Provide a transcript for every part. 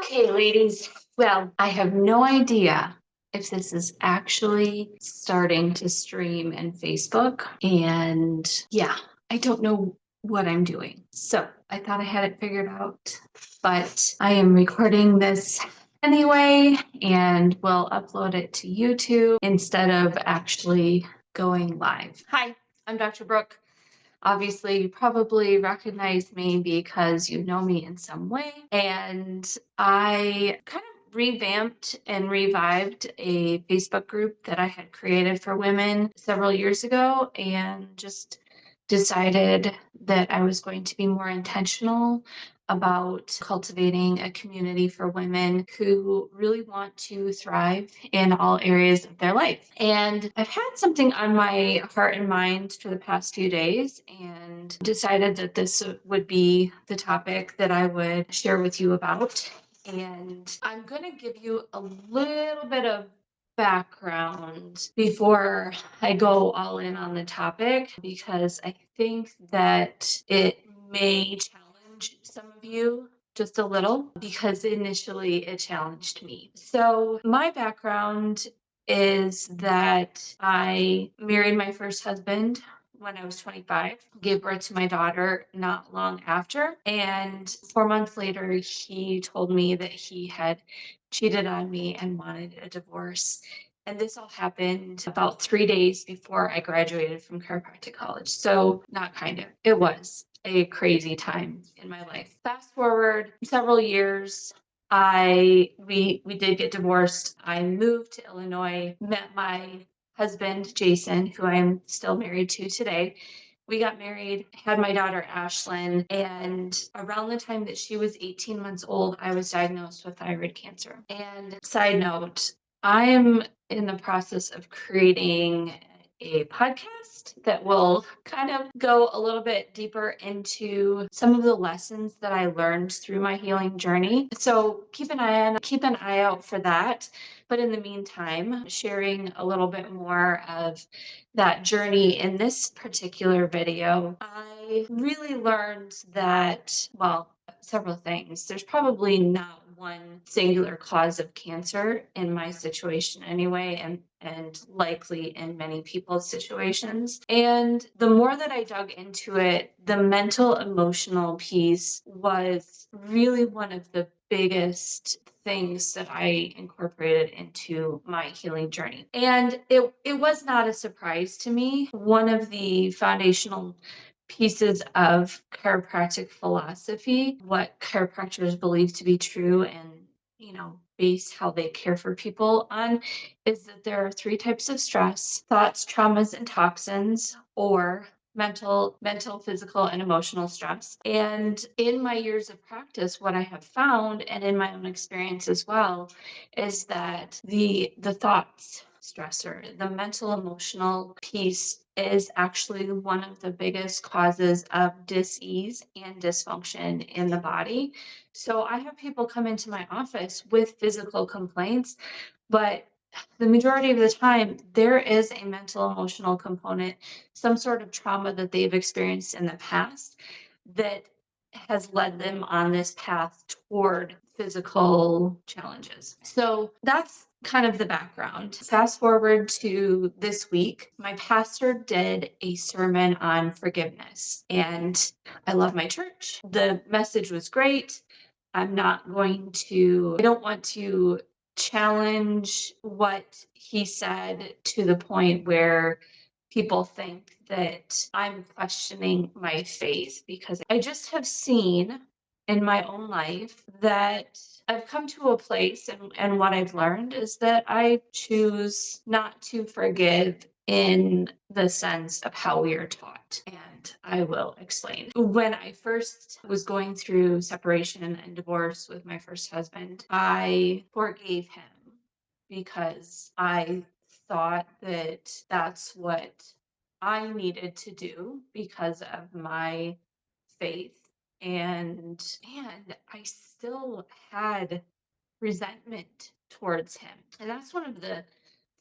Okay, ladies. Well, I have no idea if this is actually starting to stream in Facebook. And yeah, I don't know what I'm doing. So I thought I had it figured out, but I am recording this anyway and will upload it to YouTube instead of actually going live. Hi, I'm Dr. Brooke. Obviously, you probably recognize me because you know me in some way. And I kind of revamped and revived a Facebook group that I had created for women several years ago and just decided that I was going to be more intentional about cultivating a community for women who really want to thrive in all areas of their life. And I've had something on my heart and mind for the past few days and decided that this would be the topic that I would share with you about. And I'm going to give you a little bit of background before I go all in on the topic, because I think that it may challenge some of you just a little, because initially it challenged me. So my background is that I married my first husband when I was 25, gave birth to my daughter not long after, and 4 months later, he told me that he had cheated on me and wanted a divorce. And this all happened about 3 days before I graduated from chiropractic college. So not kind of, it was a crazy time in my life. Fast forward several years, we did get divorced. I moved to Illinois, met my husband, Jason, who I'm still married to today. We got married, had my daughter, Ashlyn, and around the time that she was 18 months old, I was diagnosed with thyroid cancer. And side note, I am in the process of creating a podcast that will kind of go a little bit deeper into some of the lessons that I learned through my healing journey. So keep an eye out for that. But in the meantime, sharing a little bit more of that journey in this particular video, I really learned that, well, several things. There's probably not one singular cause of cancer in my situation anyway, and likely in many people's situations. And the more that I dug into it, the mental emotional piece was really one of the biggest things that I incorporated into my healing journey. And it was not a surprise to me. One of the foundational pieces of chiropractic philosophy, what chiropractors believe to be true and base how they care for people on, is that there are three types of stress: thoughts, traumas, and toxins, or mental, physical, and emotional stress. And in my years of practice, what I have found, and in my own experience as well, is that the thoughts stressor, the mental emotional piece, is actually one of the biggest causes of dis-ease and dysfunction in the body. So I have people come into my office with physical complaints, but the majority of the time, there is a mental emotional component, some sort of trauma that they've experienced in the past that has led them on this path toward physical challenges. So that's kind of the background. Fast forward to this week, my pastor did a sermon on forgiveness, and I love my church. The message was great. I don't want to challenge what he said to the point where people think that I'm questioning my faith, because I just have seen in my own life that I've come to a place, and what I've learned is that I choose not to forgive in the sense of how we are taught. And I will explain. When I first was going through separation and divorce with my first husband, I forgave him because I thought that that's what I needed to do because of my faith. And I still had resentment towards him. And that's one of the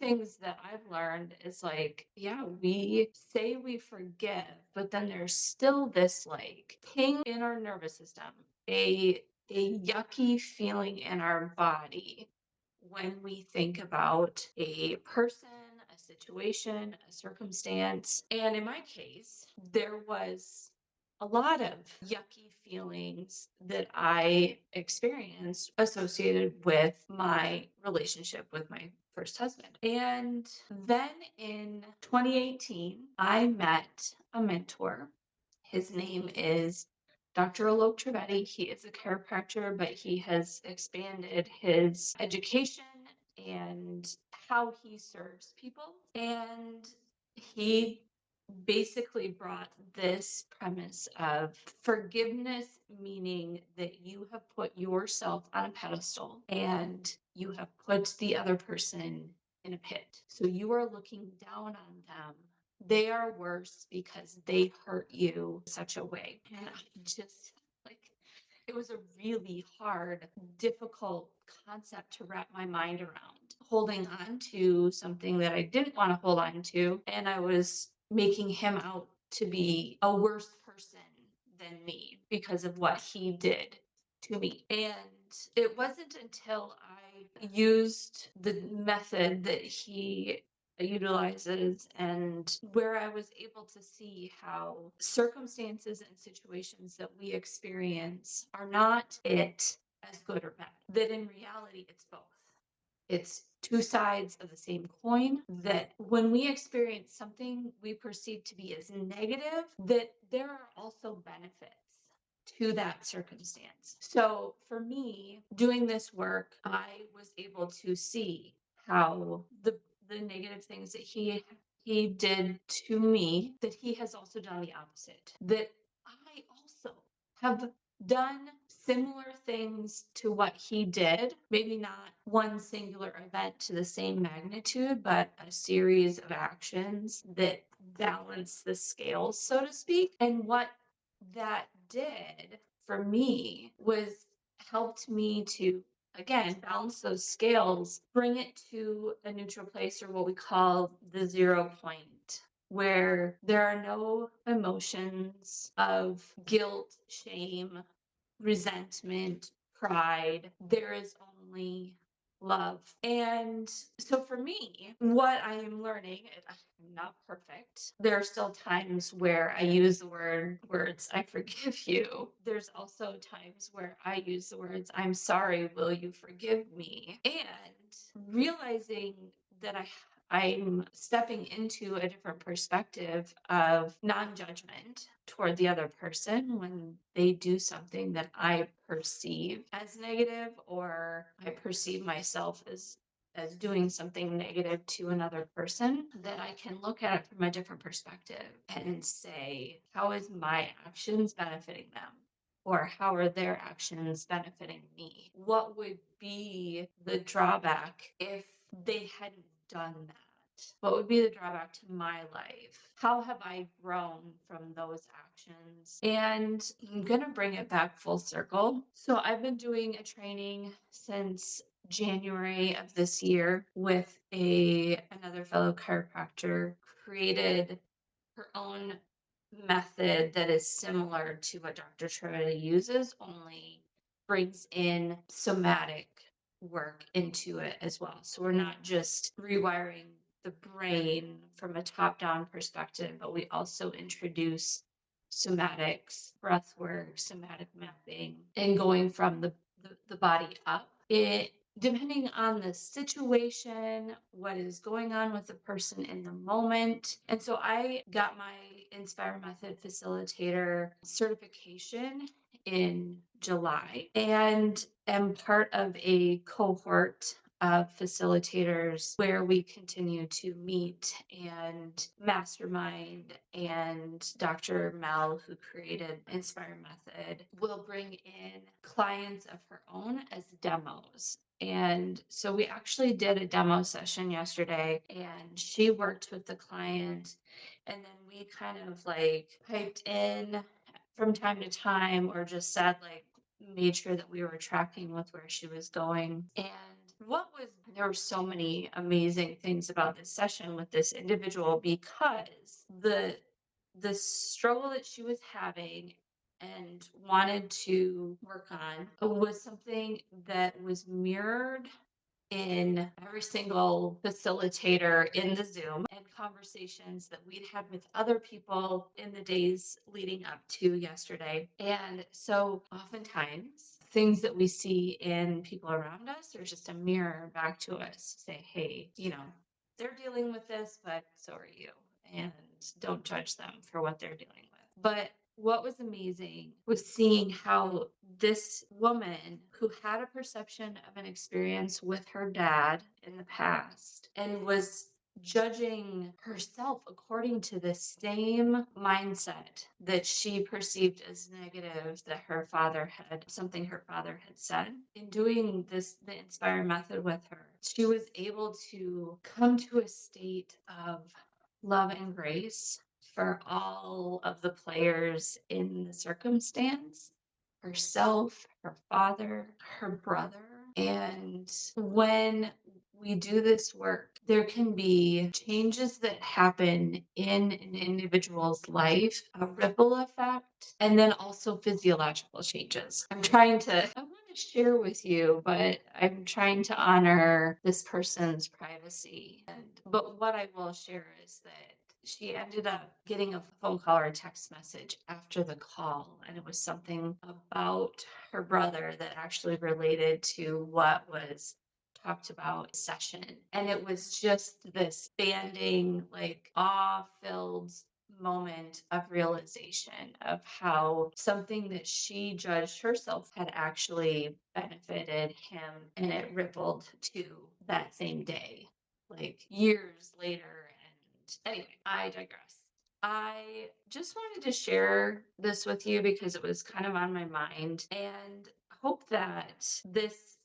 things that I've learned is, like, yeah, we say we forgive, but then there's still this like ping in our nervous system, a a yucky feeling in our body when we think about a person, a situation, a circumstance. And in my case, there was a lot of yucky feelings that I experienced associated with my relationship with my first husband. And then in 2018, I met a mentor. His name is Dr. Alok Trivedi. He is a chiropractor, but he has expanded his education and how he serves people. And he basically brought this premise of forgiveness, meaning that you have put yourself on a pedestal and you have put the other person in a pit. So you are looking down on them. They are worse because they hurt you such a way. And I just like, it was a really hard, difficult concept to wrap my mind around. Holding on to something that I didn't want to hold on to, and I was making him out to be a worse person than me because of what he did to me. And it wasn't until I used the method that he utilizes and where I was able to see how circumstances and situations that we experience are not it as good or bad, that in reality it's both. It's two sides of the same coin, that when we experience something we perceive to be as negative, that there are also benefits to that circumstance. So for me, doing this work, I was able to see how the negative things that he did to me, that he has also done the opposite. That I also have done similar things to what he did, maybe not one singular event to the same magnitude, but a series of actions that balance the scales, so to speak. And what that did for me was helped me to, again, balance those scales, bring it to a neutral place, or what we call the 0 point, where there are no emotions of guilt, shame, resentment, pride. There is only love. And so for me, what I am learning, I'm not perfect. There are still times where I use the words, I forgive you. There's also times where I use the words, I'm sorry, will you forgive me? And realizing that I'm stepping into a different perspective of non-judgment toward the other person when they do something that I perceive as negative, or I perceive myself as doing something negative to another person, that I can look at it from a different perspective and say, how is my actions benefiting them? Or how are their actions benefiting me? What would be the drawback if they hadn't done that? What would be the drawback to my life? How have I grown from those actions? And I'm going to bring it back full circle. So I've been doing a training since January of this year with another fellow chiropractor, created her own method that is similar to what Dr. Trivedi uses, only brings in somatic work into it as well. So we're not just rewiring the brain from a top-down perspective, but we also introduce somatics, breath work, somatic mapping, and going from the body up. It depending on the situation, what is going on with the person in the moment. And so I got my Inspire Method Facilitator certification in July and am part of a cohort of facilitators where we continue to meet and mastermind. And Dr. Mel, who created Inspire Method, will bring in clients of her own as demos. And so we actually did a demo session yesterday, and she worked with the client, and then we kind of like piped in from time to time, or just said like, made sure that we were tracking with where she was going. And there were so many amazing things about this session with this individual, because the struggle that she was having and wanted to work on was something that was mirrored in every single facilitator in the Zoom and conversations that we'd had with other people in the days leading up to yesterday. And so oftentimes things that we see in people around us are just a mirror back to us to say, hey, they're dealing with this, but so are you. And don't judge them for what they're dealing with. But what was amazing was seeing how this woman who had a perception of an experience with her dad in the past and was judging herself according to the same mindset that she perceived as negative that something her father had said. In doing this, the Inspire method with her, she was able to come to a state of love and grace for all of the players in the circumstance, herself, her father, her brother. And when we do this work, there can be changes that happen in an individual's life, a ripple effect, and then also physiological changes. I want to share with you, but I'm trying to honor this person's privacy. But what I will share is that she ended up getting a phone call or a text message after the call, and it was something about her brother that actually related to what was talked about session. And it was just this banding, like awe-filled moment of realization of how something that she judged herself had actually benefited him, and it rippled to that same day, like years later. And anyway, I digress. I just wanted to share this with you because it was kind of on my mind, and hope that this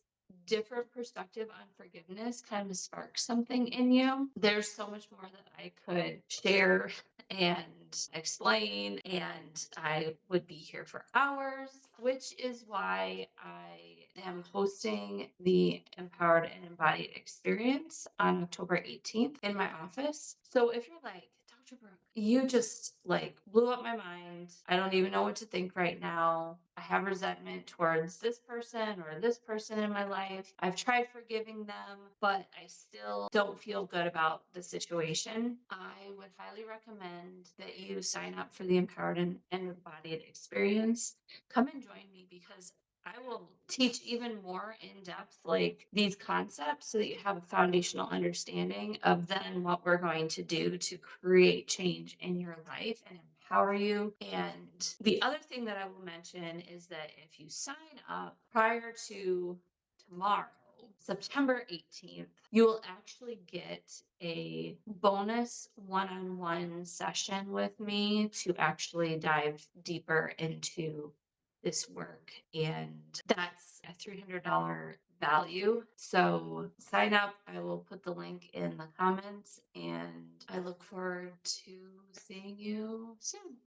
different perspective on forgiveness kind of sparks something in you. There's so much more that I could share and explain, and I would be here for hours, which is why I am hosting the Empowered and Embodied Experience on October 18th in my office. So if you're like, Dr. Brooke, you just like blew up my mind. I don't even know what to think right now. I have resentment towards this person or this person in my life. I've tried forgiving them, but I still don't feel good about the situation. I would highly recommend that you sign up for the Empowered and Embodied Experience. Come and join me because I will teach even more in depth, like these concepts, so that you have a foundational understanding of then what we're going to do to create change in your life and empower you. And the other thing that I will mention is that if you sign up prior to tomorrow, September 18th, you will actually get a bonus one-on-one session with me to actually dive deeper into this work. And that's a $300 value. So sign up. I will put the link in the comments, and I look forward to seeing you soon.